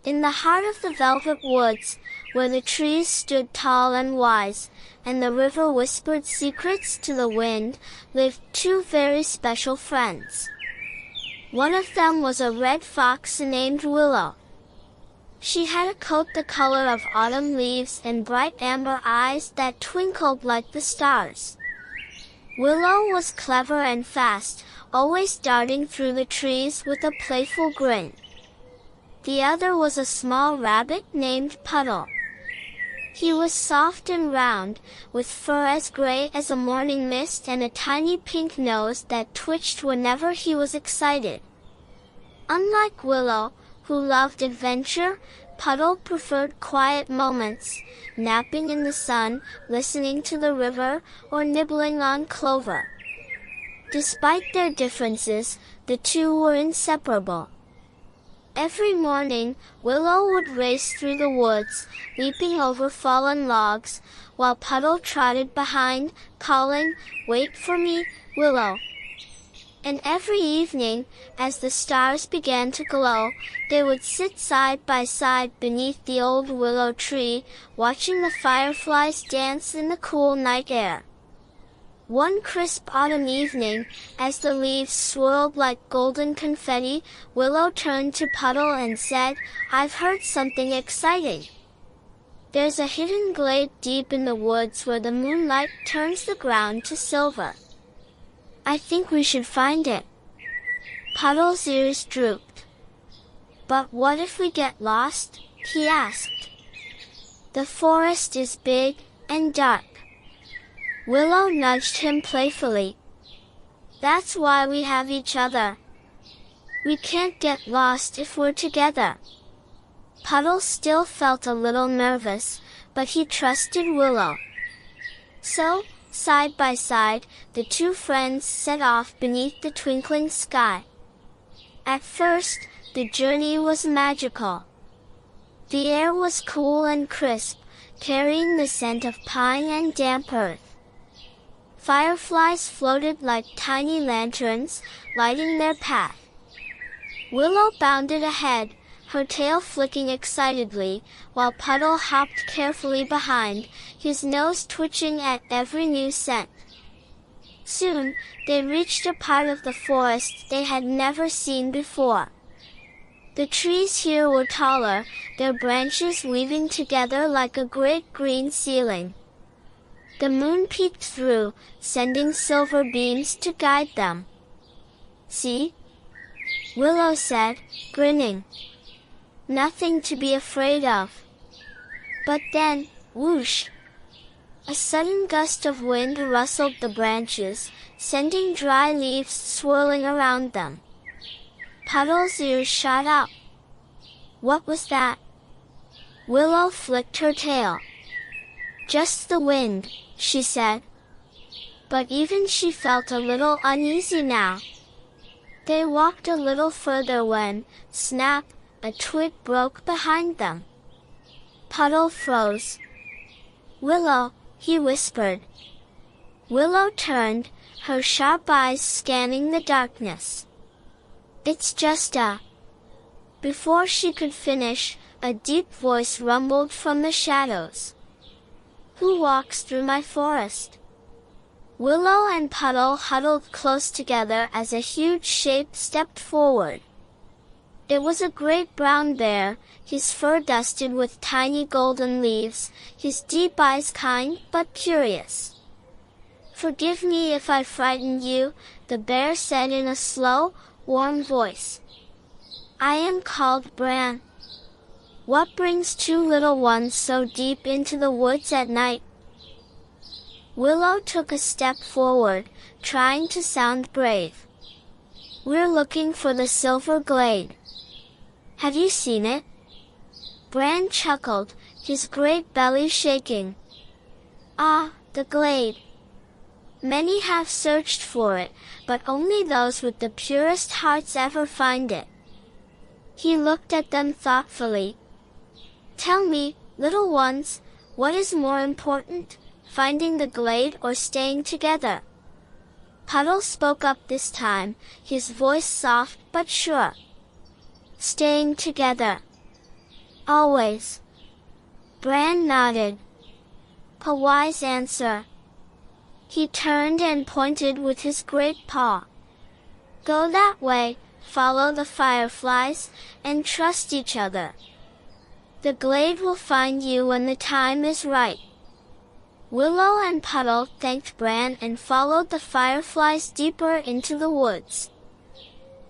In the heart of the velvet woods, where the trees stood tall and wise, and the river whispered secrets to the wind, lived two very special friends. One of them was a red fox named Willow. She had a coat the color of autumn leaves and bright amber eyes that twinkled like the stars. Willow was clever and fast, always darting through the trees with a playful grin. The other was a small rabbit named Puddle. He was soft and round, with fur as gray as a morning mist and a tiny pink nose that twitched whenever he was excited. Unlike Willow, who loved adventure, Puddle preferred quiet moments, napping in the sun, listening to the river, or nibbling on clover. Despite their differences, the two were inseparable. Every morning, Willow would race through the woods, leaping over fallen logs, while Puddle trotted behind, calling, "Wait for me, Willow." And every evening, as the stars began to glow, they would sit side by side beneath the old willow tree, watching the fireflies dance in the cool night air. One crisp autumn evening, as the leaves swirled like golden confetti, Willow turned to Puddle and said, "I've heard something exciting. There's a hidden glade deep in the woods where the moonlight turns the ground to silver. I think we should find it." Puddle's ears drooped. "But what if we get lost?" he asked. "The forest is big and dark." Willow nudged him playfully. "That's why we have each other. We can't get lost if we're together." Puddle still felt a little nervous, but he trusted Willow. So, side by side, the two friends set off beneath the twinkling sky. At first, the journey was magical. The air was cool and crisp, carrying the scent of pine and damp earth. Fireflies floated like tiny lanterns, lighting their path. Willow bounded ahead, her tail flicking excitedly, while Puddle hopped carefully behind, his nose twitching at every new scent. Soon, they reached a part of the forest they had never seen before. The trees here were taller, their branches weaving together like a great green ceiling. The moon peeked through, sending silver beams to guide them. "See?" Willow said, grinning. "Nothing to be afraid of." But then, whoosh! A sudden gust of wind rustled the branches, sending dry leaves swirling around them. Puddle's ears shot up. What was that? Willow flicked her tail. "Just the wind," she said. But even she felt a little uneasy now. They walked a little further when, snap, a twig broke behind them. Puddle froze. "Willow," he whispered. Willow turned, her sharp eyes scanning the darkness. "It's just a..." Before she could finish, a deep voice rumbled from the shadows. "Who walks through my forest?" Willow and Puddle huddled close together as a huge shape stepped forward. It was a great brown bear, his fur dusted with tiny golden leaves, his deep eyes kind but curious. "Forgive me if I frightened you," the bear said in a slow, warm voice. "I am called Bran. What brings two little ones so deep into the woods at night?" Willow took a step forward, trying to sound brave. "We're looking for the silver glade. Have you seen it?" Bran chuckled, his great belly shaking. "Ah, the glade. Many have searched for it, but only those with the purest hearts ever find it." He looked at them thoughtfully. "Tell me, little ones, what is more important, finding the glade or staying together?" Puddle spoke up this time, his voice soft but sure. "Staying together. Always. Bran nodded. A wise answer. He turned and pointed with his great paw. Go that way, follow the fireflies, and trust each other. The glade will find you when the time is right. Willow and Puddle thanked Bran and followed the fireflies deeper into the woods.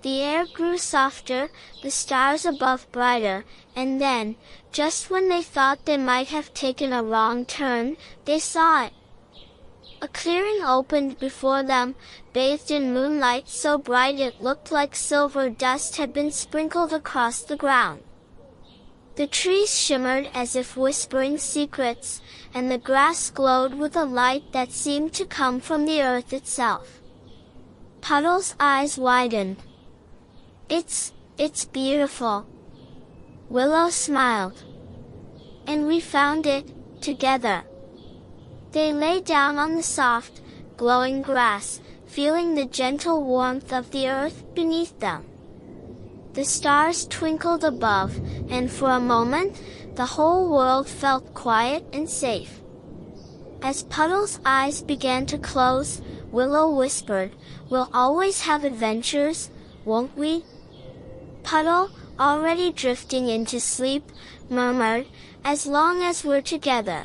The air grew softer, the stars above brighter, and then, just when they thought they might have taken a wrong turn, they saw it. A clearing opened before them, bathed in moonlight so bright it looked like silver dust had been sprinkled across the ground. The trees shimmered as if whispering secrets, and the grass glowed with a light that seemed to come from the earth itself. Puddle's eyes widened. It's beautiful. Willow smiled. And we found it, together. They lay down on the soft, glowing grass, feeling the gentle warmth of the earth beneath them. The stars twinkled above, and for a moment, the whole world felt quiet and safe. As Puddle's eyes began to close, Willow whispered, "We'll always have adventures, won't we?" Puddle, already drifting into sleep, murmured, "As long as we're together."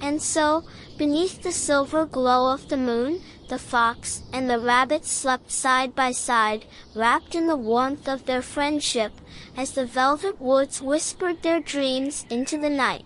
And so, beneath the silver glow of the moon, the fox and the rabbit slept side by side, wrapped in the warmth of their friendship, as the velvet woods whispered their dreams into the night.